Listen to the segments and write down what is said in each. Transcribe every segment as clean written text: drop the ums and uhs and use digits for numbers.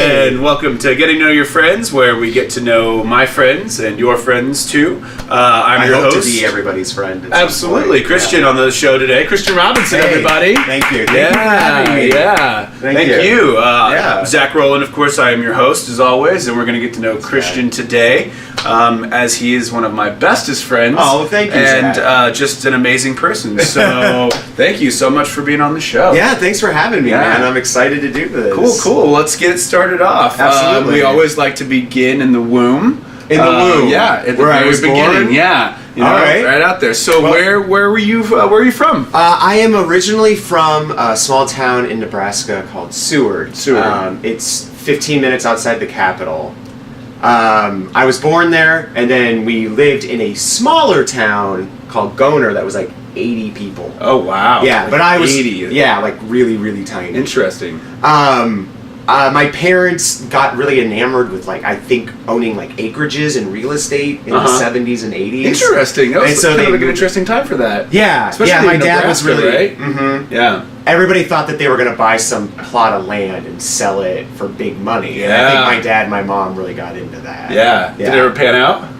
and welcome to Getting to Know Your Friends, where we get to know my friends and your friends too. I'm your host. I hope to be everybody's friend. Absolutely, Christian on the show today. Christian Robinson, everybody. Thank you. Thank you. Zach Rowland, of course. I am your host as always, and we're going to get to know Christian today, as he is one of my bestest friends. Oh, thank you, and Zach. Just an amazing person. So thank you so much for being on the show. Yeah, thanks for having me, man. I'm excited to do this. Cool. Let's get it started off. Absolutely. We always like to begin in the womb. In the womb. Yeah, at the where very I was beginning. Born? Yeah. All right. Right out there. So where were you from? I am originally from a small town in Nebraska called Seward. It's 15 minutes outside the capital. I was born there, and then we lived in a smaller town called Goner that was like 80 people. Oh, wow. Yeah, like but I was 80. Yeah, like really, really tiny. Interesting. My parents got really enamored with, like, I think owning like acreages and real estate in the 70s and 80s. Interesting. That was and so kind of like an interesting time for that. Yeah, especially my in dad was Nebraska, really right. Mm-hmm. Yeah. Everybody thought that they were going to buy some plot of land and sell it for big money. Yeah. And I think my dad and my mom really got into that. Yeah. Did it ever pan out?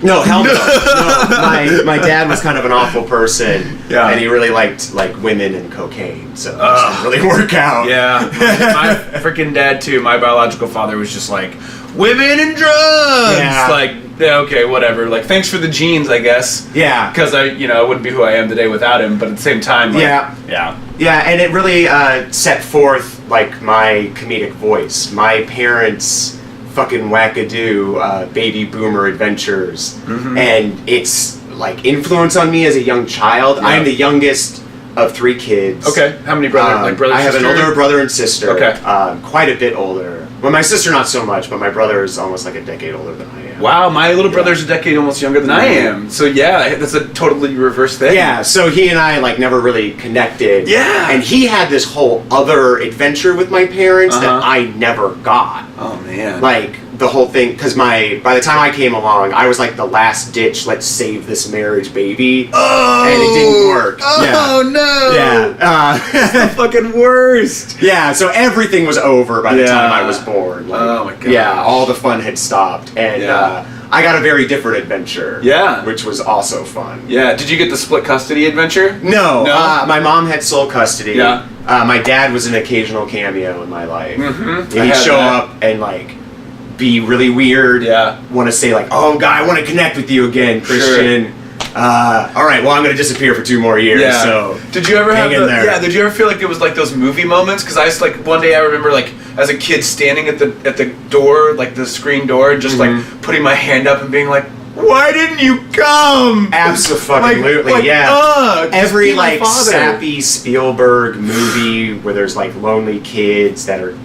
No, hell no. No. My dad was kind of an awful person, and he really liked like women and cocaine, so it just didn't really work out. Yeah, my freaking dad too. My biological father was just like, women and drugs. Yeah. Like, yeah, okay, whatever. Like, thanks for the genes, I guess. Yeah. Because I wouldn't be who I am today without him. But at the same time, like, yeah, and it really set forth like my comedic voice. My parents fucking wackadoo baby boomer adventures, and it's like influence on me as a young child. Yeah. I'm the youngest of 3 kids. Okay, how many brothers? I have an older brother and sister. Okay, quite a bit older. Well, my sister not so much, but my brother is almost like a decade older than I am. Wow, my little brother's a decade almost younger than I am. So yeah, that's a totally reverse thing. Yeah, so he and I like never really connected. Yeah, and he had this whole other adventure with my parents that I never got. Oh man, like the whole thing, because by the time I came along, I was like the last ditch, let's save this marriage baby. Oh, and it didn't work. Oh no. Yeah. The fucking worst. Yeah, so everything was over by the time I was born. Like, oh my god. Yeah, all the fun had stopped, and I got a very different adventure. Yeah, which was also fun. Yeah, did you get the split custody adventure? No. My mom had sole custody. Yeah. My dad was an occasional cameo in my life. Mm-hmm. He'd show up and like be really weird. Yeah. Want to say like, oh, guy, I want to connect with you again, Christian. Sure. All right, well, I'm going to disappear for 2 more years. Yeah. So did you ever hang in there. Yeah. Did you ever feel like it was like those movie moments? Because I just like one day I remember like as a kid standing at the door, like the screen door, and just like putting my hand up and being like, why didn't you come? Absolutely, like, yeah. Every like sappy Spielberg movie where there's like lonely kids that are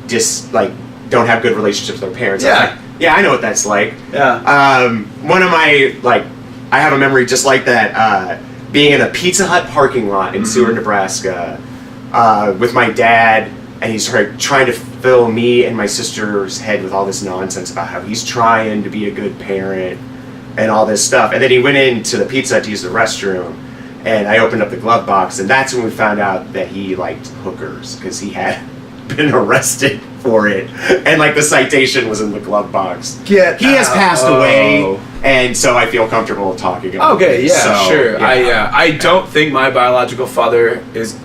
don't have good relationships with their parents. Yeah. I know what that's like. Yeah. One of my I have a memory just like that, being in a Pizza Hut parking lot in Seward, Nebraska, with my dad, and he's trying to fill me and my sister's head with all this nonsense about how he's trying to be a good parent and all this stuff. And then he went into the Pizza Hut to use the restroom, and I opened up the glove box, and that's when we found out that he liked hookers, because he had been arrested for it, and like the citation was in the glove box. He has passed away, and so I feel comfortable talking about it. Okay, yeah, so, sure. Yeah. I don't think my biological father is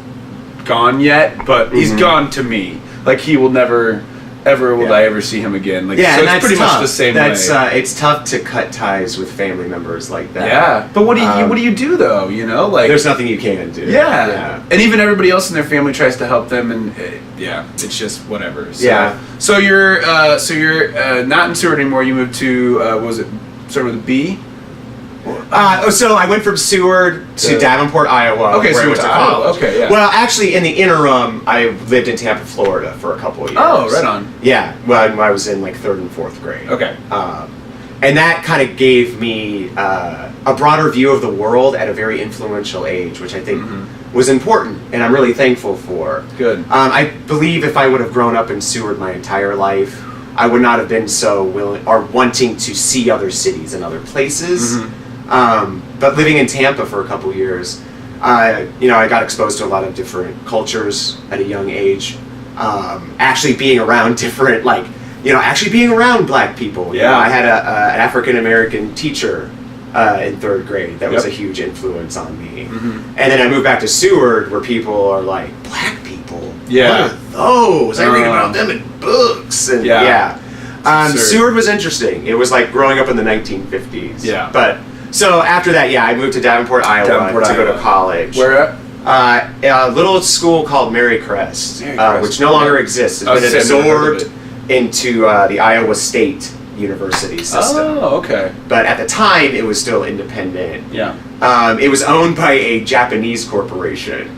gone yet, but he's gone to me. Like, he will never ever will I ever see him again. Like, yeah, so and it's pretty much the same way. It's tough to cut ties with family members like that. Yeah, but what do you do though? You know, like there's nothing you can do. Yeah, and even everybody else in their family tries to help them, and it's just whatever. So, yeah. So you're not in Seward anymore. You moved to what was it? Sort of with a B. So I went from Seward to Davenport, Iowa. Okay, so where I went to college. Okay, yeah. Well, actually, in the interim, I lived in Tampa, Florida, for a couple of years. Oh, right on. Yeah, when I was in like 3rd and 4th grade. Okay. And that kind of gave me a broader view of the world at a very influential age, which I think was important, and I'm really thankful for. Good. I believe if I would have grown up in Seward my entire life, I would not have been so willing or wanting to see other cities and other places. But living in Tampa for a couple years, I got exposed to a lot of different cultures at a young age. actually being around different, like, actually being around black people. You know, I had an African American teacher in 3rd grade that was a huge influence on me. And then I moved back to Seward, where people are like, black people? Yeah. What are those? I read about them in books. And Seward was interesting. It was like growing up in the 1950s. Yeah. But, so after that, I moved to Davenport, Iowa to go to college. Where at? A little school called Marycrest, which no longer exists. It's been absorbed into the Iowa State University system. Oh, okay. But at the time, it was still independent. Yeah. It was owned by a Japanese corporation.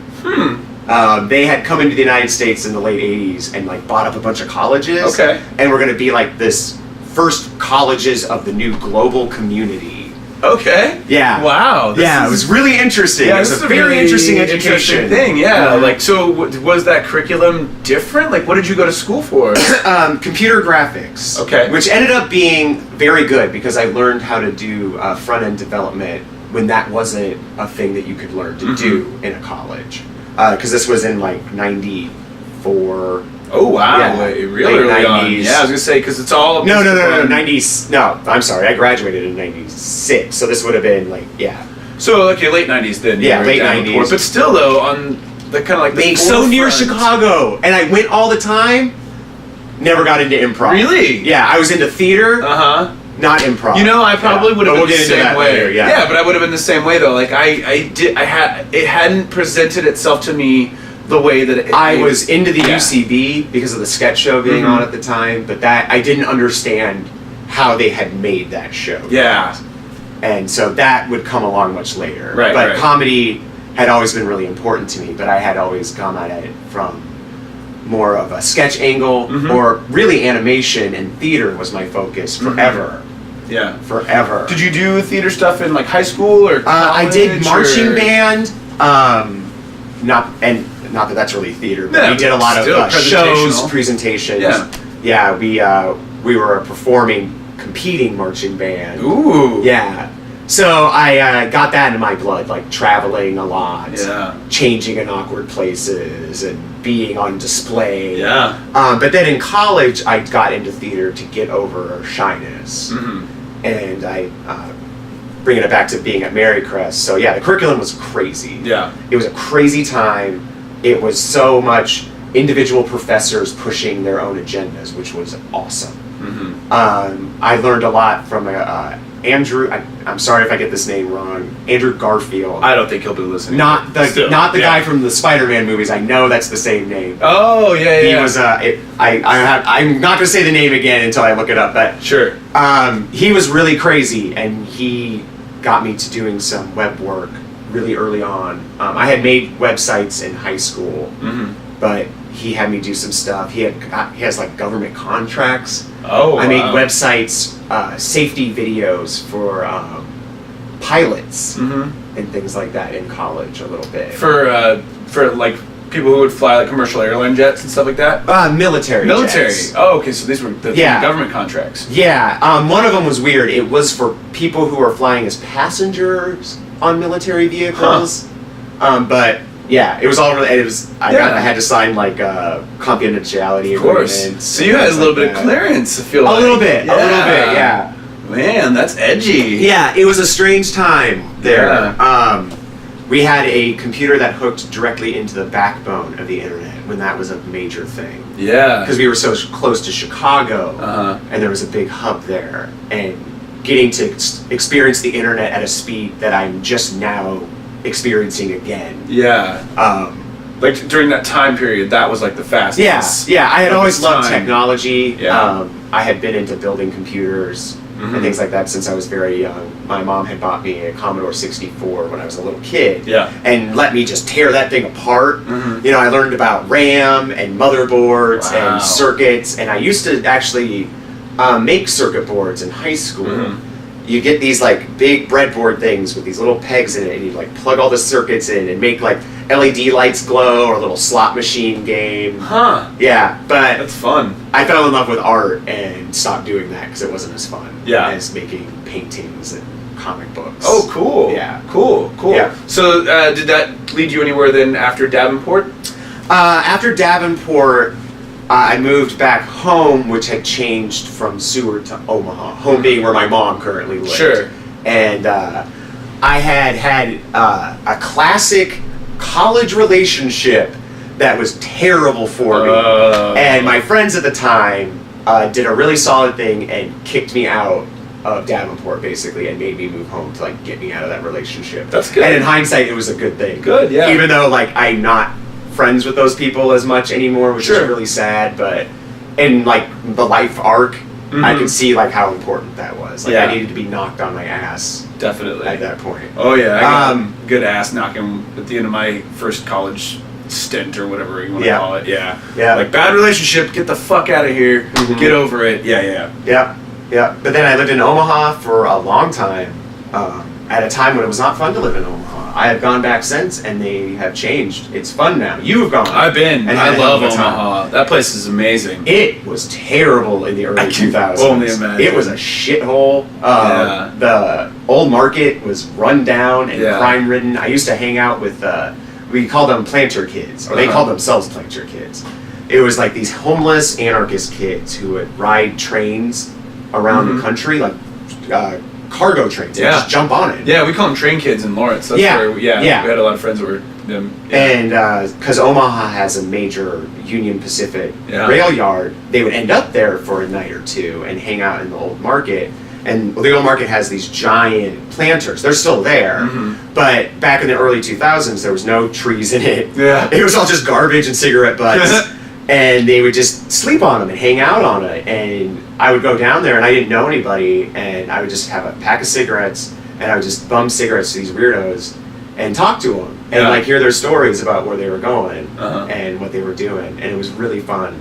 They had come into the United States in the late 80s and like bought up a bunch of colleges. Okay. And were going to be like this first colleges of the new global community. Okay. Yeah. Wow. It was really interesting. Yeah, it was a very interesting education thing. Yeah. Like, so was that curriculum different? Like, what did you go to school for? Computer graphics. Okay. Which ended up being very good because I learned how to do front end development when that wasn't a thing that you could learn to do in a college. Because this was in like 94. Oh wow! Yeah, Really late early 90s. on. Yeah, I was gonna say because it's all No, 90s. No, I'm sorry. I graduated in 96, so this would have been like So okay, late 90s then. Yeah, late 90s. But still though, on the kind of like being the so near forefront. Chicago, and I went all the time. Never got into improv. Really? Yeah, I was into theater, not improv. You know, I probably would have been the same way. Later, yeah, but I would have been the same way though. Like it hadn't presented itself to me the way that I was into the UCB because of the sketch show being on at the time, but that I didn't understand how they had made that show. Yeah. And so that would come along much later. Right. But comedy had always been really important to me, but I had always come at it from more of a sketch angle, or really animation and theater was my focus forever. Yeah. Forever. Did you do theater stuff in like high school or college? I did marching band. Not that that's really theater, but we did a lot of shows, presentations. Yeah, we were a competing marching band. Ooh. Yeah. So I got that in my blood, like traveling a lot, changing in awkward places, and being on display. Yeah. But then in college, I got into theater to get over shyness, and I bringing it back to being at Marycrest. So yeah, the curriculum was crazy. Yeah. It was a crazy time. It was so much individual professors pushing their own agendas, which was awesome. I learned a lot from Andrew. I'm sorry if I get this name wrong. Andrew Garfield. I don't think he'll be listening. Not the guy from the Spider-Man movies. I know that's the same name. Oh yeah. He was. I'm not going to say the name again until I look it up. But sure. He was really crazy, and he got me to doing some web work really early on. I had made websites in high school, but he had me do some stuff. He has like government contracts. Oh, I made websites, safety videos for pilots and things like that in college a little bit. For like people who would fly like commercial airline jets and stuff like that. Military. Jets. Oh, okay. So these were the government contracts. Yeah. One of them was weird. It was for people who are flying as passengers on military vehicles. But yeah, it was all really. I had to sign like confidentiality agreements. So you had a little bit of clearance. I feel like. A little bit. Yeah. Man, that's edgy. Yeah, it was a strange time there. Yeah. We had a computer that hooked directly into the backbone of the internet when that was a major thing. Yeah. Because we were so close to Chicago, and there was a big hub there, and getting to experience the internet at a speed that I'm just now experiencing again. Yeah. Like during that time period, that was like the fastest. Yeah. I had always loved technology. Yeah. I had been into building computers and things like that since I was very young. My mom had bought me a Commodore 64 when I was a little kid. Yeah. And let me just tear that thing apart. You know, I learned about RAM and motherboards and circuits, and I used to actually make circuit boards in high school. You get these like big breadboard things with these little pegs in it, and you like plug all the circuits in and make like LED lights glow or a little slot machine game. Yeah, but that's fun. I fell in love with art and stopped doing that because it wasn't as fun as making paintings and comic books. Oh, cool. Yeah. Cool. Yeah. So did that lead you anywhere then after Davenport? After Davenport, I moved back home, which had changed from Seward to Omaha. Home being where my mom currently lived. Sure. And I had a classic college relationship that was terrible for me. And my friends at the time did a really solid thing and kicked me out of Davenport, basically, and made me move home to like get me out of that relationship. That's good. And in hindsight, it was a good thing. Good, yeah. Even though like I'm not friends with those people as much anymore, which Sure. is really sad. But in like the life arc, I can see like how important that was. Like Yeah. I needed to be knocked on my ass Definitely. at that point. Oh yeah, I got good ass knocking at the end of my first college stint or whatever you want to Yeah. call it. Yeah. Yeah. Like bad relationship, get the fuck out of here. Mhm. Get over it. Yeah. Yeah, yeah. But then I lived in Omaha for a long time, at a time when it was not fun to live in Omaha. I have gone back since, and they have changed. It's fun now. You've gone. I've been. And I had a love hell of a time. Omaha. That place is amazing. It was terrible in the I early can 2000s. only imagine. It was a shithole. Yeah. The old market was run down and Yeah. crime ridden. I used to hang out with, we called them planter kids, or they Uh-huh. called themselves planter kids. It was like these homeless anarchist kids who would ride trains around Mhm. the country, like cargo trains. And Yeah. just jump on it. Yeah, we call them train kids in Lawrence. That's Yeah. where we had a lot of friends that were them. Yeah. And because Omaha has a major Union Pacific Yeah. rail yard, they would end up there for a night or two and hang out in the old market. And the old market has these giant planters. They're still there, Mhm. but back in the early 2000s, there was no trees in it. Yeah. It was all just garbage and cigarette butts. And they would just sleep on them and hang out on it. And I would go down there and I didn't know anybody. And I would just have a pack of cigarettes and I would just bum cigarettes to these weirdos and talk to them. And Yeah. like hear their stories about where they were going Uh-huh. and what they were doing. And it was really fun.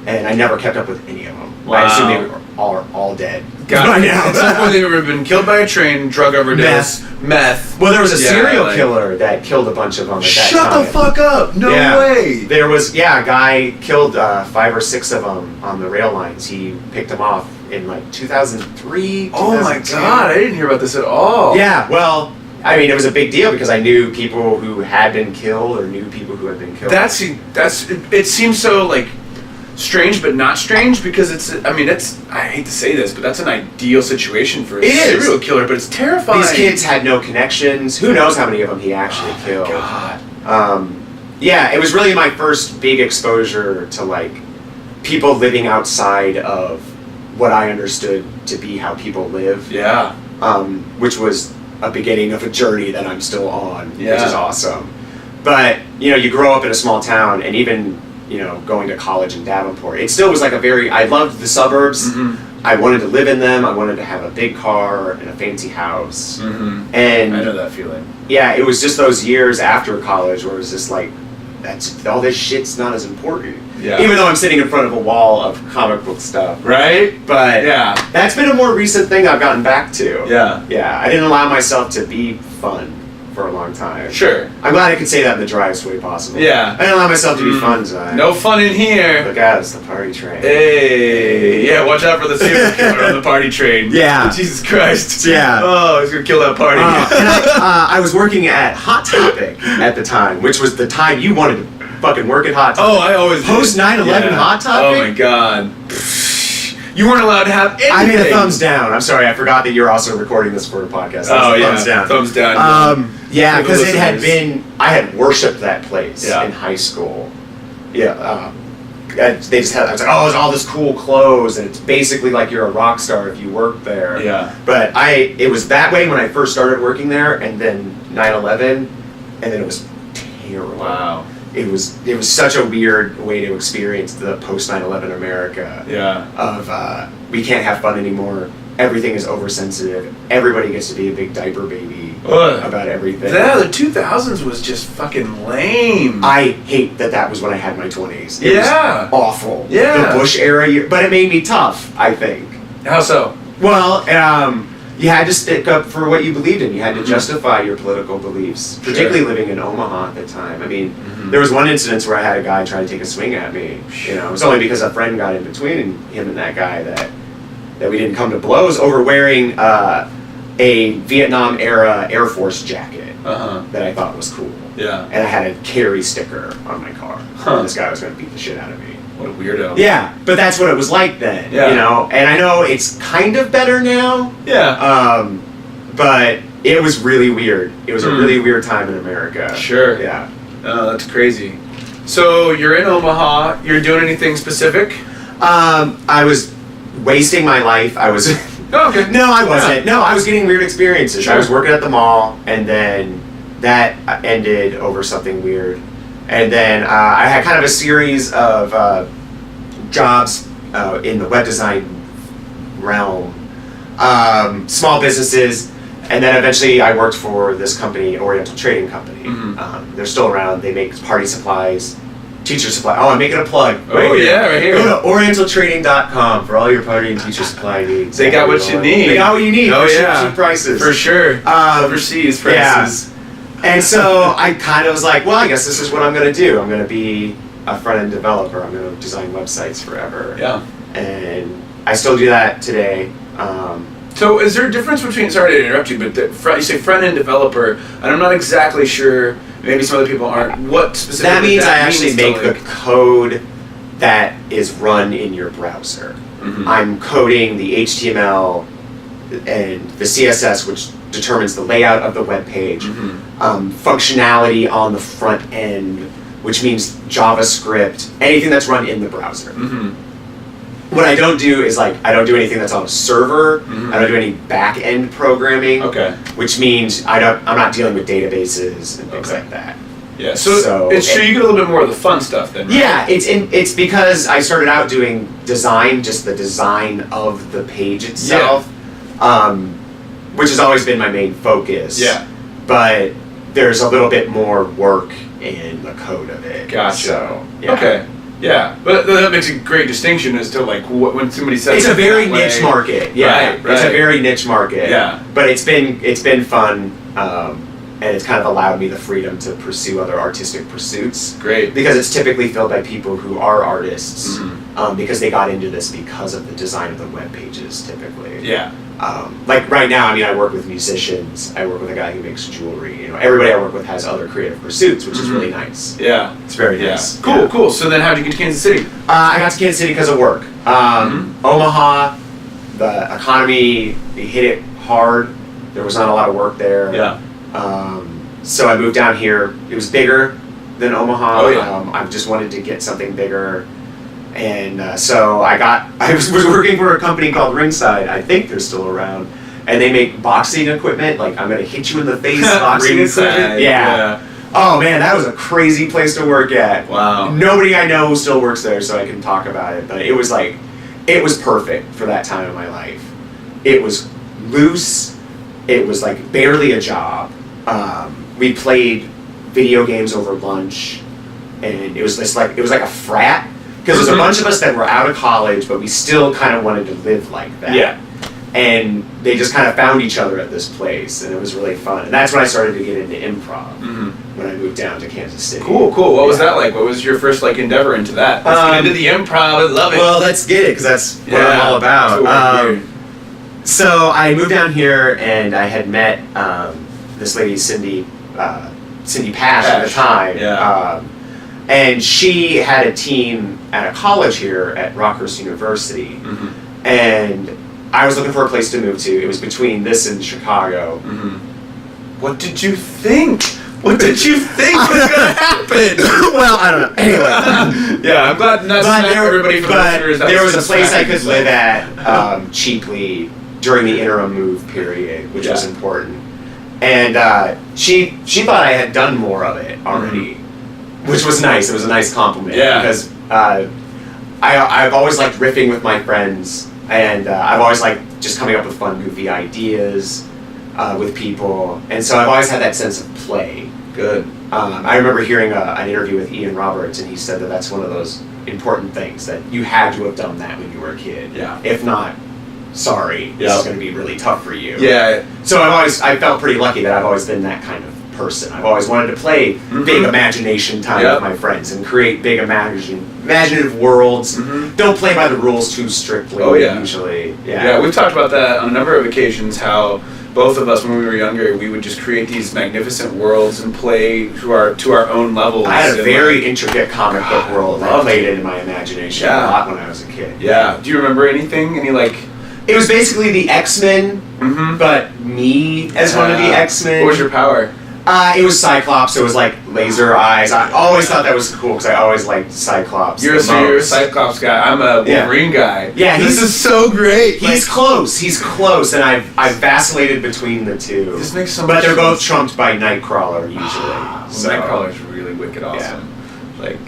And I never kept up with any of them. Wow. I assume they were all dead. God, by now. at some point they've ever been killed by a train, drug overdose, meth. Well, there was a Yeah, serial like- killer that killed a bunch of them at that Shut time. the fuck up! No Yeah. way! There was, a guy killed 5 or 6 of them on the rail lines. He picked them off in like 2003, Oh my 2002. god, I didn't hear about this at all. Yeah, well, I mean, it was a big deal because I knew people who had been killed or knew people who had been killed. It seems so like strange but not strange because I hate to say this, but that's an ideal situation for a It is. serial killer, but it's terrifying. These kids had no connections. Who knows how many of them he actually killed. God. Yeah, it was really my first big exposure to like people living outside of what I understood to be how people live. Yeah. Which was a beginning of a journey that I'm still on, which Yeah. is awesome. But you grow up in a small town, and even going to college in Davenport, it still was like I loved the suburbs. Mhm. I wanted to live in them. I wanted to have a big car and a fancy house. Mm-hmm. And I know that feeling. yeah, it was just those years after college where it was just like, that's all this shit's not as important. Yeah. Even though I'm sitting in front of a wall of comic book stuff. Right? But Yeah. that's been a more recent thing I've gotten back to. Yeah. Yeah, I didn't allow myself to be fun for a long time. Sure. I'm glad I could say that in the driest way possible. Yeah. I didn't allow myself to be fun, Zion. No fun in here. Look out, it's the party train. Hey, yeah, watch out for the serial killer on the party train. Yeah. Jesus Christ. Yeah. Oh, he's gonna kill that party. And I was working at Hot Topic at the time, which was the time you wanted to fucking work at Hot Topic. Oh, I always did. Post 9/11 Hot Topic? Oh my god. You weren't allowed to have anything. I made a thumbs down. I'm sorry, I forgot that you're also recording this for a podcast. Oh yeah, Thumbs down. Thumbs down. Yeah, For the because it had listeners. been, I had worshipped that place Yeah. in high school. Yeah, they just had, I was like, oh, there's all this cool clothes, and it's basically like you're a rock star if you work there. Yeah. But it was that way when I first started working there, and then 9/11, and then it was terrible. Wow. It was such a weird way to experience the post 9/11 America. Yeah. Of we can't have fun anymore. Everything is oversensitive. Everybody gets to be a big diaper baby Ugh. about everything. Yeah, the 2000s was just fucking lame. I hate that was when I had my 20s. It Yeah. was awful. Yeah. The Bush era, but it made me tough, I think. How so? Well, you had to stick up for what you believed in. You had to Mhm. justify your political beliefs, Sure. particularly living in Omaha at the time. I mean, Mhm. there was one incident where I had a guy try to take a swing at me. It was only because a friend got in between him and that guy that we didn't come to blows over wearing a Vietnam era Air Force jacket Uh-huh. that I thought was cool. Yeah. And I had a carry sticker on my car. Huh. And this guy was going to beat the shit out of me. What a weirdo. Yeah, but that's what it was like then. Yeah. You know, and I know it's kind of better now. Yeah. But it was really weird. It was a really weird time in America. Sure. Yeah. Oh, that's crazy. So you're in Omaha. You're doing anything specific? I was wasting my life. I was. Oh, okay. No, I wasn't. No, I was getting weird experiences. Sure. I was working at the mall, and then that ended over something weird. And then I had kind of a series of jobs in the web design realm, small businesses, and then eventually I worked for this company, Oriental Trading Company. Mm-hmm. They're still around. They make party supplies, teacher supply. Oh, I'm making a plug. Oh, yeah, right here. Go to orientaltrading.com for all your party and teacher supply needs. They got what you need. They got what you need. Oh, for yeah. cheap prices. For sure. Overseas prices. Yeah. And so I kind of was like, well, I guess this is what I'm going to do. I'm going to be a front-end developer. I'm going to design websites forever. Yeah. And I still do that today. So is there a difference between, sorry to interrupt you, but you say front-end developer, and I'm not exactly sure, maybe some other people aren't, what specifically That means I actually means to, make the code that is run in your browser. Mhm. I'm coding the HTML and the CSS, which determines the layout of the web page, functionality on the front end, which means JavaScript, anything that's run in the browser. What I don't do is I don't do anything that's on a server. I don't do any back end programming. Okay. Which means I'm not dealing with databases and things Okay. like that. Yeah, so it's true you get a little bit more of the fun stuff then, right? Yeah, it's because I started out doing design, just the design of the page itself, which has always been my main focus. Yeah. But there's a little bit more work in the code of it. Gotcha. So, yeah. Okay. Yeah, but that makes a great distinction as to when somebody says It's a it very that way. niche market. Yeah, Right, it's a right. very niche market. Yeah. But it's been fun, and it's kind of allowed me the freedom to pursue other artistic pursuits. Great. Because it's typically filled by people who are artists, Mm-hmm. because they got into this because of the design of the web pages, typically. Yeah. Like right now, I mean, I work with musicians. I work with a guy who makes jewelry. You know, everybody I work with has other creative pursuits, which is really nice. Yeah. It's very Yeah. nice. Cool, Yeah. cool. So then how'd you get to Kansas City? I got to Kansas City because of work. Omaha, the economy, they hit it hard. There was not a lot of work there. Yeah. So I moved down here. It was bigger than Omaha. Oh, yeah. I just wanted to get something bigger. And so I was working for a company called Ringside. I think they're still around. And they make boxing equipment. Like, I'm going to hit you in the face boxing Ringside, equipment. Yeah. Oh, man, that was a crazy place to work at. Wow. Nobody I know still works there, so I can talk about it. But it was perfect for that time of my life. It was loose. It was like barely a job. We played video games over lunch. And it was like a frat. Because there's a bunch of us that were out of college, but we still kind of wanted to live like that. Yeah. And they just kind of found each other at this place, and it was really fun. And that's when I started to get into improv, when I moved down to Kansas City. Cool, cool. What was that like? What was your first endeavor into that? Let's get into the improv. I love it. Well, let's get it, because that's what I'm all about. That's what we're here. So I moved down here, and I had met this lady, Cindy Pash at the time. Yeah. And she had a team at a college here at Rockhurst University. And I was looking for a place to move to. It was between this and Chicago. What did you think? What did you think was going to happen? Well, I don't know. Anyway. Yeah, I'm glad not everybody from the listeners. There was a place I could live at cheaply during the interim move period, which was important. And she thought I had done more of it already, which was nice. It was a nice compliment. Yeah. Because I've always liked riffing with my friends, and I've always liked just coming up with fun, goofy ideas with people. And so I've always had that sense of play. Good. I remember hearing an interview with Ian Roberts, and he said that that's one of those important things, that you had to have done that when you were a kid. Yeah. If not, sorry, this is going to be really tough for you. Yeah. So I felt pretty lucky that I've always been that kind of person. I've always wanted to play big imagination time with my friends and create big imaginative worlds. Don't play by the rules too strictly. Oh, yeah. Usually. Yeah, we've talked about that on a number of occasions, how both of us when we were younger, we would just create these magnificent worlds and play to our own levels. I had a and, very intricate comic book world that loved played it. in my imagination Yeah. a lot when I was a kid. Yeah. Do you remember anything? Any like? It was basically the X-Men, Mm-hmm. but me as one of the X-Men. What was your power? It was Cyclops. So it was like laser eyes. I always thought that was cool because I always liked Cyclops. You're a Cyclops guy. I'm a Wolverine guy. Yeah, this is so great. He's close. He's close, and I've vacillated between the two. This makes so but much they're both sense. trumped by Nightcrawler usually. So- Nightcrawler's really wicked awesome. Like,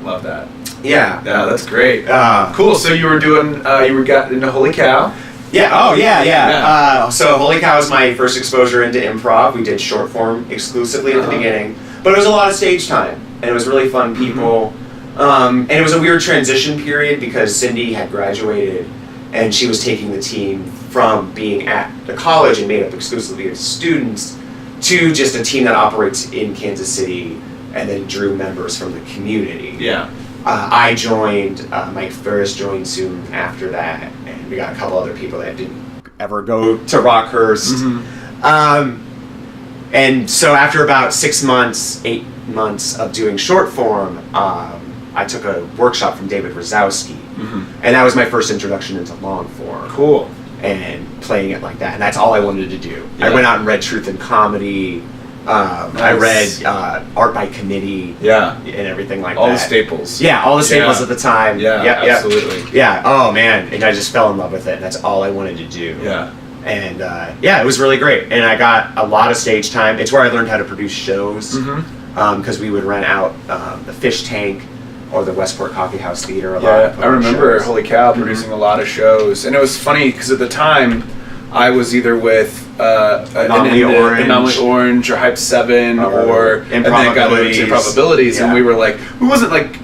love that. Yeah. Yeah, that's great. Uh, Cool. So you were doing, got into Holy Cow. Yeah. Oh, yeah. Yeah. So Holy Cow was my first exposure into improv. We did short form exclusively at the beginning, but it was a lot of stage time, and it was really fun people. And it was a weird transition period because Cindy had graduated, and she was taking the team from being at the college and made up exclusively of students to just a team that operates in Kansas City and then drew members from the community. Yeah. I joined, Mike Ferris joined soon after that, and we got a couple other people that didn't ever go to Rockhurst. And so after about 8 months of doing short form, I took a workshop from David Rosowski, and that was my first introduction into long form. Cool. And playing it like that, and that's all I wanted to do. Yeah. I went out and read Truth in Comedy. I read Art by Committee. Yeah. And everything like All that. the staples. Yeah, all the staples Yeah. at the time. Yeah, Yep. absolutely. Yeah. Oh man, and I just fell in love with it. And that's all I wanted to do. Yeah. And it was really great. And I got a lot of stage time. It's where I learned how to produce shows. Because we would rent out the Fish Tank or the Westport Coffee House Theater a lot. Yeah, I remember Holy Cow producing a lot of shows, and it was funny because at the time I was either with Anomaly Orange or Hype 7 or and then got into Improbabilities, and we were like,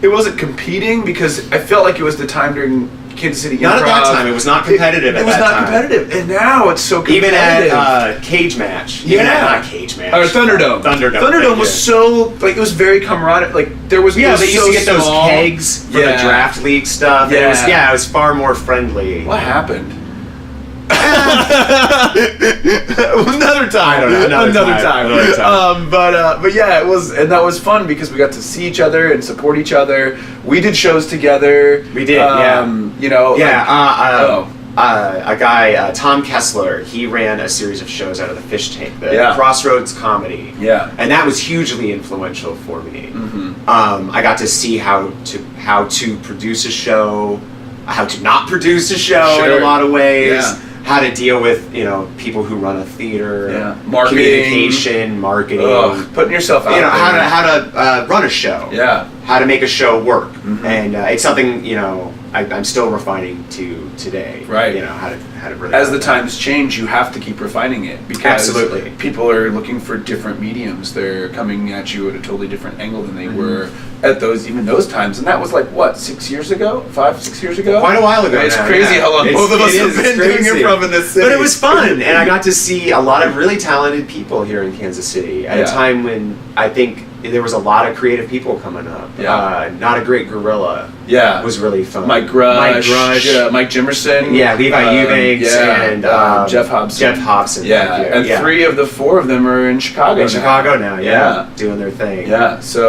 it wasn't competing because I felt like it was the time during Kansas City Improv. Not at that time. It was not competitive. It was not competitive, and now it's so competitive. Even at Cage Match. Not Cage Match. Or Thunderdome. Thunderdome was so it was very camaraderie. Like there was they used to get those kegs for the draft league stuff. Yeah. It was far more friendly. What happened? Another time. I don't know. Another time. But yeah, it was, and that was fun because we got to see each other and support each other. We did shows together. We did. You know. A guy, Tom Kessler, he ran a series of shows out of the Fish Tank, the Crossroads Comedy. Yeah. And that was hugely influential for me. I got to see how to produce a show, how to not produce a show in a lot of ways. Yeah. How to deal with people who run a theater, marketing, marketing, putting yourself out. How to run a show, how to make a show work, and it's something I'm still refining to today. Right. How to really. As the times change, you have to keep refining it because Absolutely. people are looking for different mediums. They're coming at you at a totally different angle than they were at those times. And that was like what, 6 years ago? 5-6 years ago? Quite a while ago. It's now, crazy how long both of us have been doing crazy. improv in this city. But it was fun, and I got to see a lot of really talented people here in Kansas City at a time when I think there was a lot of creative people coming up. Not a Great Gorilla. Was really fun. Mike Grush, Mike Jimerson. Levi Eubanks, and Jeff Hobson. And 3 of the 4 of them are in Chicago. Now, doing their thing. So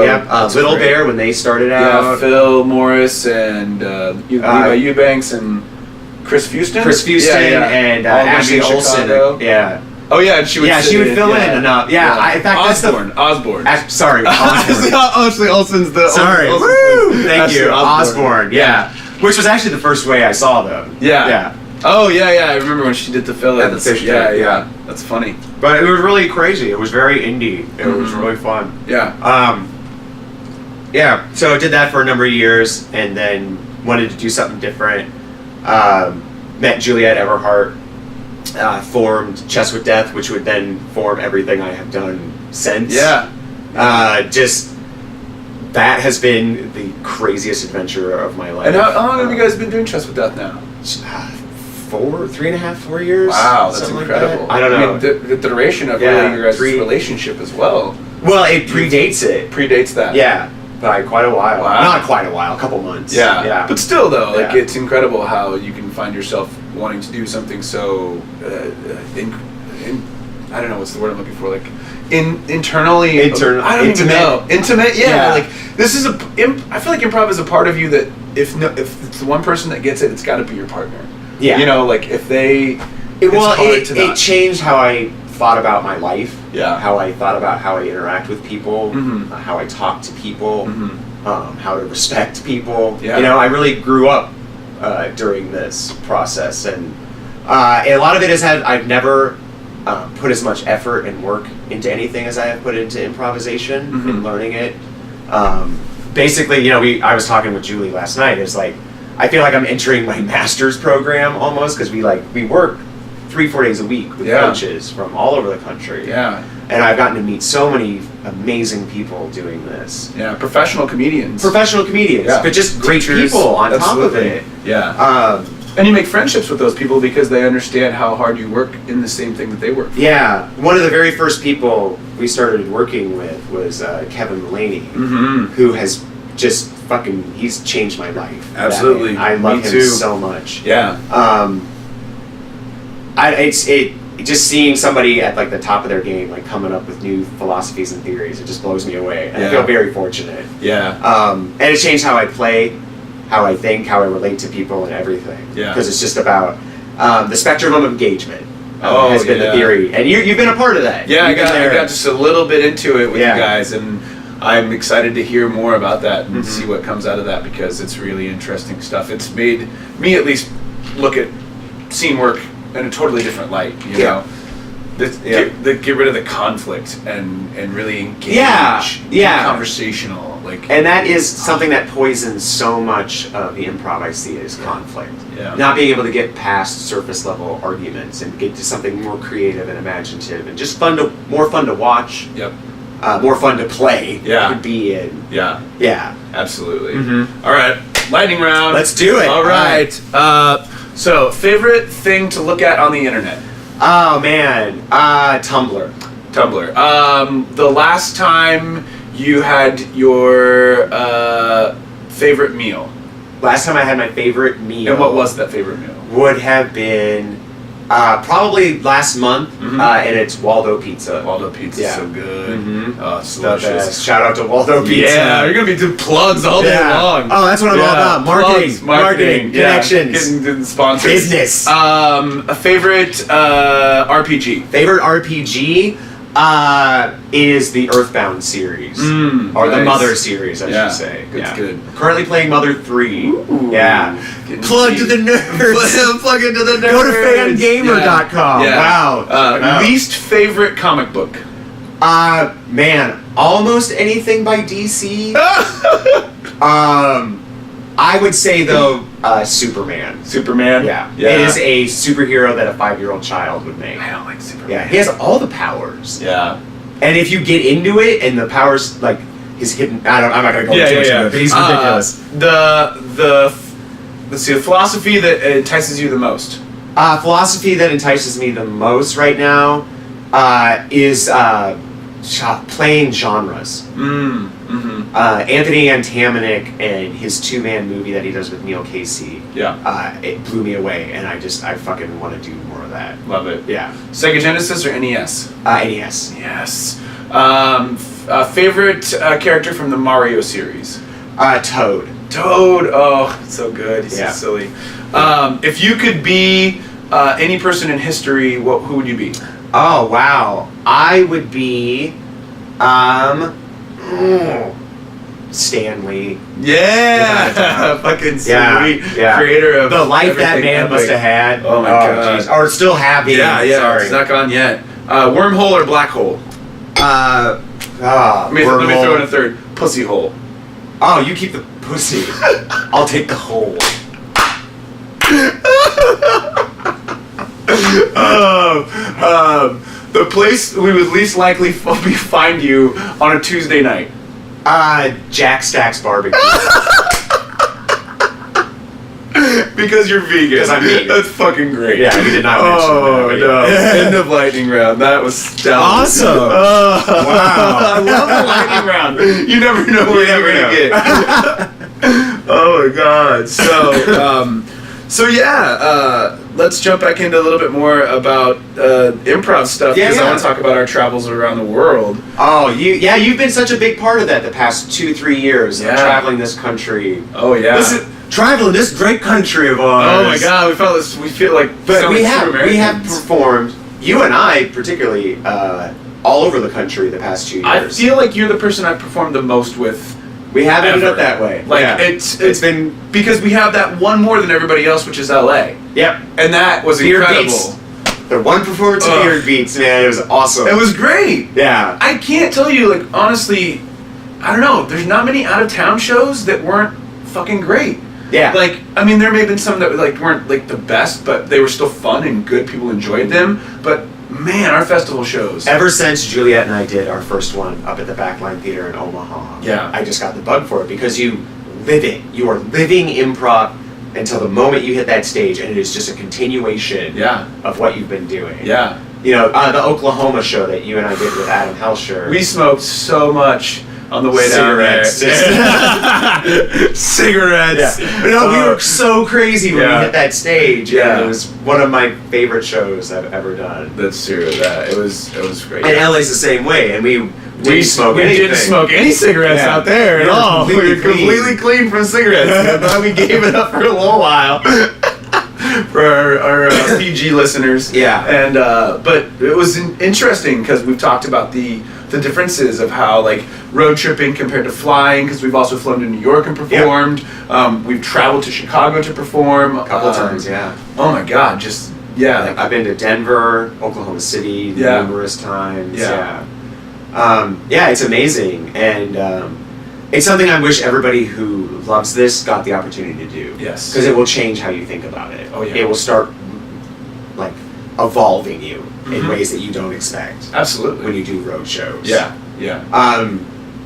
Little Bear when they started out. Phil Morris and Levi Eubanks and Chris Fuston. And Ashley Olsen. Oh yeah, and she would fill in enough. In fact, Osborne. Sorry, Osborne. Ashley Olsen's the. Sorry, woo! Thank you, Osborne. Which was actually the first way I saw them. Oh yeah, I remember when she did the fill-ins. At the Fish Tank, yeah. That's funny. But it was really crazy. It was very indie. It was really fun. So I did that for a number of years, and then wanted to do something different. Met Juliet Everhart. Formed Chess with Death, which would then form everything I have done since. That has been the craziest adventure of my life. And how long have you guys been doing Chess with Death now? 4 years. Wow, that's incredible. Like that. I don't know. I mean, the duration of really your guys' relationship as well. Well, it predates it. Predates that. Yeah, by quite a while. Wow. Not quite a while, a couple months. Yeah. But still, though, it's incredible how you can find yourself wanting to do something so I don't know what's the word I'm looking for. Like internally. I don't even intimate. know. Intimate. Yeah. Yeah. Like this is I feel like improv is a part of you that if it's the one person that gets it, it's got to be your partner. Yeah. You know, like if they. It changed how I thought about my life. Yeah. How I thought about how I interact with people. Mhm. How I talk to people. Mhm. How to respect people. Yeah. You know, I really grew up during this process, and a lot of it I've never put as much effort and work into anything as I have put into improvisation Mhm. and learning it. Basically, you know, I was talking with Julie last night. It's like I feel like I'm entering my master's program almost, because we work 3-4 days a week with Yeah. coaches from all over the country. Yeah. And I've gotten to meet so many amazing people doing this. Yeah. Professional comedians. Professional comedians, Yeah. but just great Teachers. people on top of Absolutely. it. Yeah. And you make friendships with those people because they understand how hard you work in the same thing that they work for. Yeah, one of the very first people we started working with was Kevin Mulaney, Mm-hmm. who has just he's changed my life. Absolutely. I love Me him too. so much. Yeah. Just seeing somebody at like the top of their game, like coming up with new philosophies and theories, it just blows me away. And I Yeah. feel very fortunate. Yeah. And it changed how I play, how I think, how I relate to people, and everything. Yeah. Because it's just about the spectrum of engagement. Oh, has been yeah. the theory, and you've been a part of that. Yeah, I You've been got there. just a little bit into it with Yeah. you guys, and I'm excited to hear more about that and Mhm. see what comes out of that, because it's really interesting stuff. It's made me at least look at scene work in a totally different light. You Yeah. know, Yeah. get rid of the conflict and really engage. Yeah, yeah. Be conversational. Like, And that is something that poisons so much of the improv I see is conflict. Yeah. Not being able to get past surface level arguments and get to something more creative and imaginative and just more fun to watch, Yep. more fun to play. Yeah. To be in. Yeah. Yeah. Absolutely. Mhm. All right, lightning round. Let's do it. All right. So, favorite thing to look at on the internet? Oh man, Tumblr. Tumblr. The last time you had your favorite meal, Last time I had my favorite meal. and what was that favorite meal? Would have been probably last month, Mhm. and it's Waldo Pizza. Waldo pizza, Yeah. so good. Mhm. Oh, it's The delicious. best. Shout out to Waldo Pizza. Yeah, you're gonna be doing plugs all day Yeah. long. Oh, that's what I'm all about. Plugs, Marketing, yeah. connections. Getting the sponsors. Business. A favorite RPG. Favorite RPG is the Earthbound series. Or the nice. Mother series, I Yeah, should say. it's good. Currently playing Mother 3. Ooh. Yeah. Getting Plug to deep. the nerds. Plug into the nerds. Go to fangamer.com. Yeah. Wow. Check it out. Least favorite comic book. Man, almost anything by DC. I would say though, Superman. Superman. Yeah. It is a superhero that a 5-year-old child would make. I don't like Superman. Yeah, he has all the powers. Yeah. And if you get into it, and the powers like his hidden, I'm not gonna go into too much of it, but he's ridiculous. Let's see, the philosophy that entices you the most. Philosophy that entices me the most right now is playing genres. Mm-hmm. Anthony Antamanik and his 2-man movie that he does with Neil Casey. Yeah. It blew me away, and I fucking want to do more of that. Love it. Yeah. Sega Genesis or NES? NES. Yes. Favorite character from the Mario series? Toad. Toad. Oh, it's so good. He's Yeah. so silly. If you could be any person in history, who would you be? Oh wow, I would be, Stan Lee. Yeah, Without a doubt. fucking sweet Yeah. creator of The life that everything man epic. must have had. Oh my God. geez. Or still having. Yeah, Sorry. it's not gone yet. Wormhole or black hole? Let Let me throw in a third. Pussy hole. Oh, you keep the pussy. I'll take the hole. The place we would least likely find you on a Tuesday night. Jack Stack's barbecue. Because you're vegan. Because I'm vegan. That's fucking great. Yeah, we did not mention Oh, that. no. End of lightning round. That was stellar. Awesome. Wow. Wow. I love the lightning round. You never know what you're going to get. Oh, my God. So, So let's jump back into a little bit more about improv stuff, because I want to talk about our travels around the world. Oh, you've been such a big part of that the past 2-3 years of traveling this country. Oh yeah. Traveling this great country of ours. Oh my God, we feel like. But we have performed. You and I, particularly, all over the country the past 2 years. I feel like you're the person I've performed the most with. We have ended up that way. Like it's been because we have that one more than everybody else, which is LA. Yep. And that was Beard incredible. Beats. The one performance of Beard Beats, man, it was awesome. It was great. Yeah. I can't tell you, like, honestly, I don't know. There's not many out of town shows that weren't fucking great. Yeah. Like, I mean, there may have been some that like weren't like the best, but they were still fun and good. People enjoyed them. But man, our festival shows. Ever since Juliet and I did our first one up at the Backline Theater in Omaha, I just got the bug for it, because you live it. You are living improv until the moment you hit that stage, and it is just a continuation of what you've been doing. Yeah. You know, the Oklahoma show that you and I did with Adam Helsher. We smoked so much on the way down there. Cigarettes. Yeah. No, we were so crazy when we hit that stage. Yeah. And it was one of my favorite shows I've ever done. That's true. It was great. And LA's the same way, and we didn't smoke any cigarettes out there at all. We were completely clean from cigarettes. But we gave it up for a little while. For our PG listeners. Yeah. And but it was interesting because we've talked about the differences of how, like, road tripping compared to flying, because we've also flown to New York and performed. Yep. We've traveled to Chicago to perform a couple of times. Oh my God, just like, I've been to Denver, Oklahoma City numerous times. It's amazing, and it's something I wish everybody who loves this got the opportunity to do. Yes. Because it will change how you think about it. Oh yeah. It will start, like, evolving you in ways that you don't expect. Absolutely. When you do road shows. Yeah.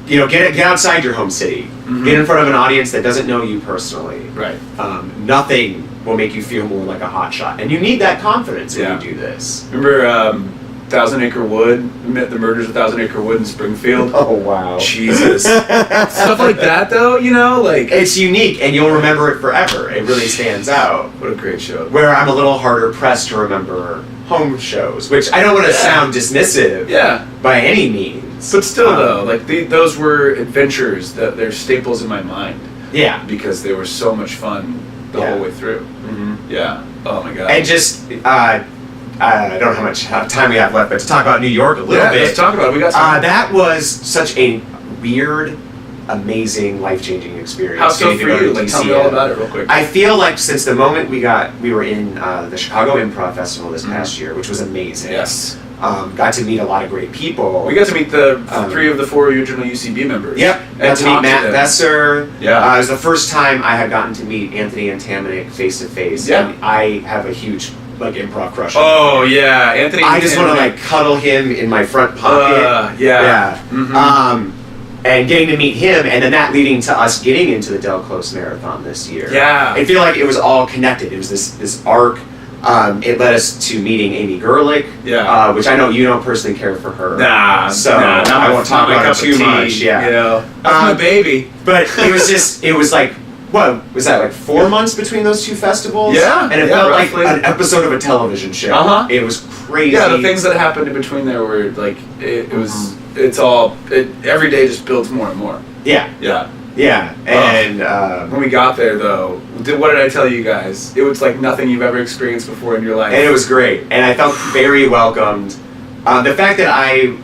You know, get outside your home city. Get in front of an audience that doesn't know you personally. Right. Nothing will make you feel more like a hot shot, and you need that confidence when you do this. Remember Thousand Acre Wood, the murders of Thousand Acre Wood in Springfield? Oh wow. Jesus. Stuff like that, though, you know, like, it's unique, and you'll remember it forever. It really stands out. What a great show. Where I'm a little harder pressed to remember home shows, which I don't want to sound dismissive by any means. But still, though, like, those were adventures that they're staples in my mind. Yeah. Because they were so much fun the whole way through. Yeah. Oh my God. And just, I don't know how much time we have left, but to talk about New York a little bit. Let's talk about it. We got some. That was such a weird, amazing, life-changing experience. How so for you? Like, tell me all about it real quick. I feel like since the moment we were in the Chicago Improv Festival this past year, which was amazing. Yes. Got to meet a lot of great people. We got to meet the 3 of the 4 original UCB members. Yep. Got to meet Matt Besser. Yeah. It was the first time I had gotten to meet Anthony Antamanik face to face. Yeah. And I have a huge, like, improv crush. Oh yeah, Anthony. I just want to, like, cuddle him in my front pocket. Yeah. And getting to meet him, and then that leading to us getting into the Del Close Marathon this year. Yeah. I feel like it was all connected. It was this arc. It led us to meeting Amy Gerlich, which I know you don't personally care for her. Nah, I won't talk about it too much. Yeah, you know, that's my baby. But it was like, what was that, like 4 months between those two festivals? Yeah, and it felt roughly like an episode of a television show. It was crazy. Yeah, the things that happened in between there were like it was. It's all every day just builds more and more. Yeah. And when we got there, though, what did I tell you guys? It was like nothing you've ever experienced before in your life. And it was great. And I felt very welcomed. The fact that I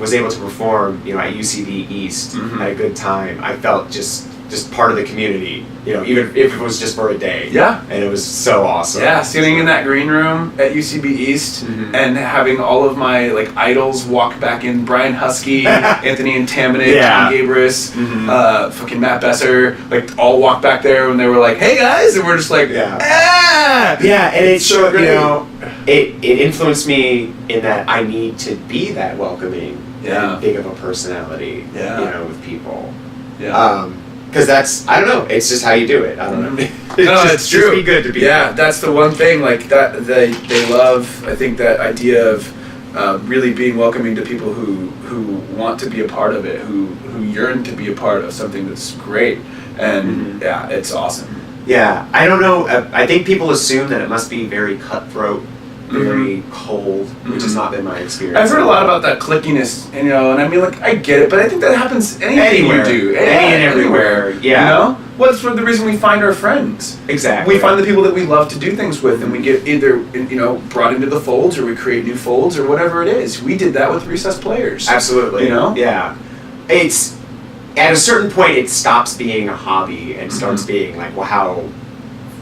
was able to perform, you know, at UCB East at a good time, I felt just part of the community, you know, even if it was just for a day. Yeah. And it was so awesome. Yeah, sitting in that green room at UCB East and having all of my, like, idols walk back in. Brian Husky, Anthony Antamanik, Tom Gabris, fucking Matt Besser, like, all walk back there when they were like, hey guys, and we're just like, Yeah, and it showed, you know, it influenced me in that I need to be that welcoming and big of a personality, you know, with people. Yeah. Because that's, I don't know, it's just how you do it. I don't know. It's true. Just be good to be. Yeah, that's the one thing, like, that they love, I think, that idea of really being welcoming to people who want to be a part of it, who yearn to be a part of something that's great. And yeah, it's awesome. Yeah, I don't know. I think people assume that it must be very cutthroat, very cold, which has not been my experience. I've heard a lot about that clickiness, and I mean, like, I get it, but I think that happens anywhere you do. Anywhere. Yeah. What's the reason we find our friends? Exactly. We find the people that we love to do things with, and we get either, brought into the folds, or we create new folds, or whatever it is. We did that with Recess Players. Absolutely. Yeah. It's, at a certain point, it stops being a hobby and starts being like, well, how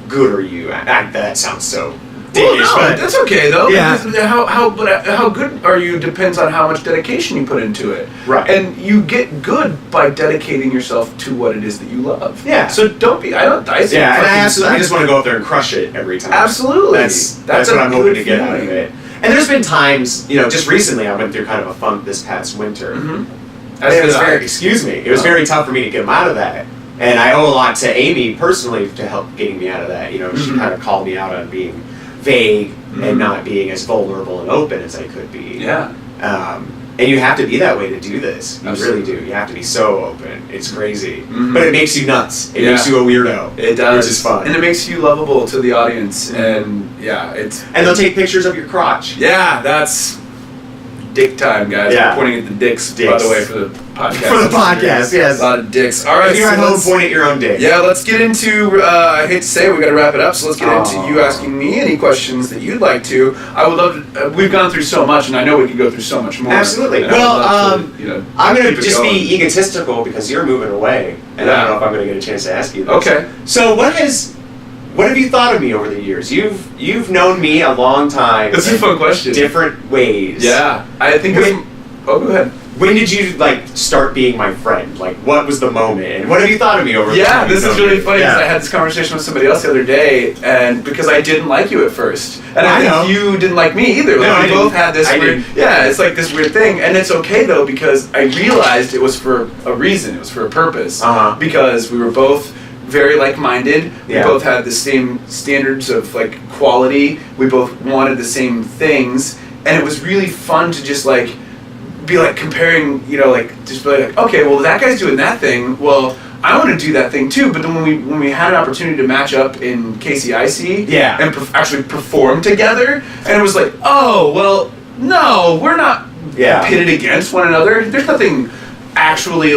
good are you? That sounds so... Well, no, that's okay though. Yeah. How good are you depends on how much dedication you put into it. Right. And you get good by dedicating yourself to what it is that you love. Yeah. So don't be. I just want to go up there and crush it every time. Absolutely. That's what I'm hoping to get out of it. And there's been times, just recently I went through kind of a funk this past winter. Mm-hmm. It was very tough for me to get out of that. And I owe a lot to Amy personally to help getting me out of that. She kind of called me out on being vague and not being as vulnerable and open as I could be. Yeah. And you have to be that way to do this. You Absolutely. really do. You have to be so open. It's crazy. But it makes you nuts. It makes you a weirdo. It does. Which is fun. And it makes you lovable to the audience. And And they'll take pictures of your crotch. Yeah, that's dick time, guys. Yeah. We're pointing at the dicks, by the way, for the podcast. For the podcast, yes. A lot of dicks. All right, if you're at home, point at your own dick. Yeah, let's get into, I hate to say it, we got to wrap it up, so let's get into you asking me any questions that you'd like to. I would love to, we've gone through so much, and I know we could go through so much more. Absolutely. Well, I'm going to just be egotistical because you're moving away, and I don't know if I'm going to get a chance to ask you this. Okay. So what have you thought of me over the years? You've known me a long time. That's a fun question. Different ways. Yeah. I think go ahead. When did you start being my friend? What was the moment? And what have you thought of me over the time? Yeah, this is really funny because I had this conversation with somebody else the other day, and because I didn't like you at first, and I think you didn't like me either. No, we both had this weird. Yeah, it's like this weird thing, and it's okay though because I realized it was for a reason. It was for a purpose. Because we were both very like-minded. We both had the same standards of quality. We both wanted the same things, and it was really fun to just be comparing, just be okay, well that guy's doing that thing. Well, I want to do that thing too. But then when we had an opportunity to match up in KCIC, and actually perform together, and it was oh well, no, we're not pitted against one another. There's nothing actually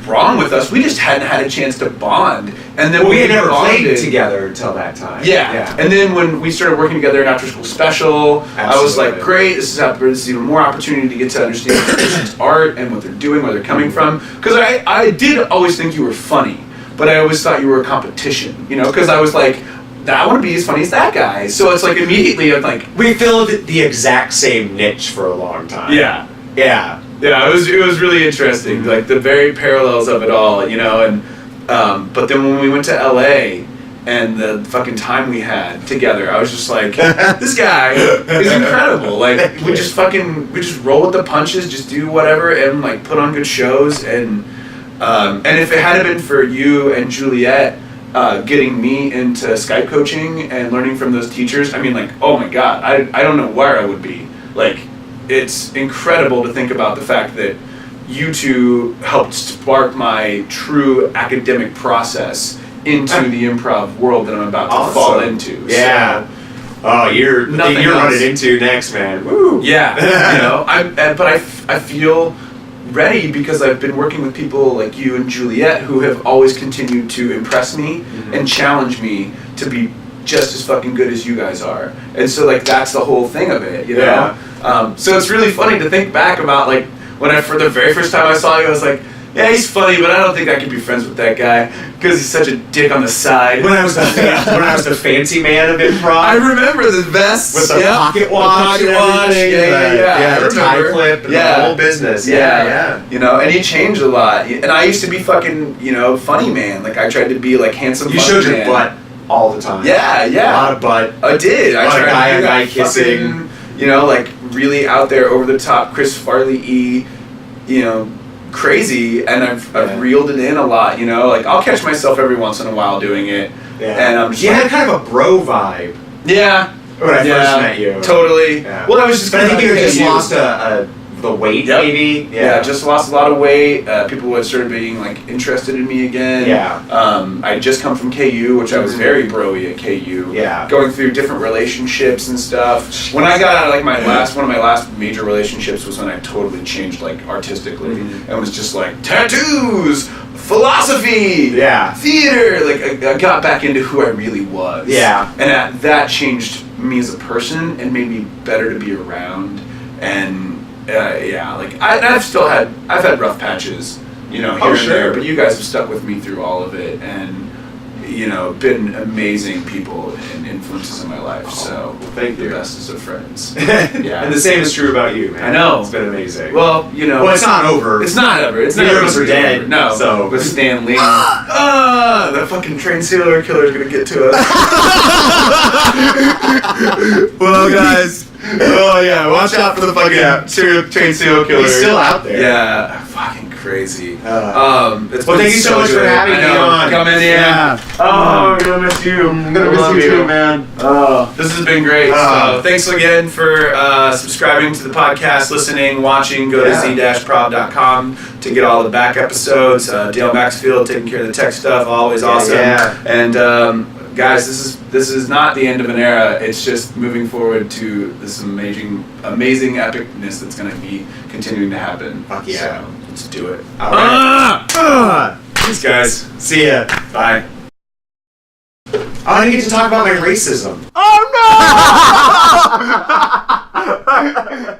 wrong with us. We just hadn't had a chance to bond, and then we had never played together until that time. Yeah. And then when we started working together in After School Special, I was great. This is even more opportunity to get to understand musicians' art and what they're doing, where they're coming from. Because I did always think you were funny, but I always thought you were a competition. Because I was I want to be as funny as that guy. So it's immediately I'm we filled the exact same niche for a long time. Yeah. Yeah, it was really interesting, the very parallels of it all, and but then when we went to LA and the fucking time we had together, I was just this guy is incredible. We just roll with the punches, just do whatever, and put on good shows, and if it hadn't been for you and Juliet getting me into Skype coaching and learning from those teachers, I mean, oh my God, I don't know where I would be. It's incredible to think about the fact that you two helped spark my true academic process into the improv world that I'm about to fall into. Yeah. So, oh, you're running into next, man. Woo. Yeah. But I feel ready because I've been working with people like you and Juliet who have always continued to impress me and challenge me to be just as fucking good as you guys are. And so that's the whole thing of it, Yeah. So it's really funny to think back about when for the very first time I saw you, I was yeah, he's funny, but I don't think I could be friends with that guy because he's such a dick on the side. When I was the fancy man of improv, I remember the vest with the pocket watch, the the tie clip, and the whole business. Yeah. And he changed a lot. And I used to be fucking, funny man. I tried to be handsome. You funny showed your butt all the time. Yeah. A lot of butt. I did. I tried to do guy kissing. Really out there, over the top, Chris Farley crazy, and I've reeled it in a lot. I'll catch myself every once in a while doing it, and I'm just you had kind of a bro vibe. Yeah. When I first met you. Totally. Yeah. Well, I was just. But I think you just lost a the weight, Yep. maybe. Yeah, just lost a lot of weight. People had started being like interested in me again. Yeah. I just come from KU, which I was very bro-y at KU. Yeah. Going through different relationships and stuff. When I got out of like one of my last major relationships was when I totally changed like artistically and was just like tattoos, philosophy, theater. Like I got back into who I really was. Yeah. And that changed me as a person and made me better to be around. And like I've had rough patches, here and there, but you guys have stuck with me through all of it, and been amazing people and influences in my life. So thank you. The bestest of friends. Yeah, and the same is true about you, man. I know. It's been amazing. Well, well, it's not over. It's not over. It's neither never of us are dead. No. So with Stan Lee, the fucking train serial killer is gonna get to us. Well, guys. Oh yeah, watch out for the fucking train serial killer. He's still out there. Yeah, fucking crazy. Thank you so much for having me on. Coming in. Yeah. Oh, I'm gonna miss you. I'm gonna miss you too, man. Oh, this has been great. So thanks again for subscribing to the podcast, listening, watching. Go to z-prob.com to get all the back episodes. Dale Maxfield taking care of the tech stuff, always awesome. Yeah. And guys, this is not the end of an era. It's just moving forward to this amazing epicness that's going to be continuing to happen. Fuck yeah. So, let's do it. All right. Thanks, guys. See ya. Bye. Oh, I didn't get to talk about my racism. Oh no!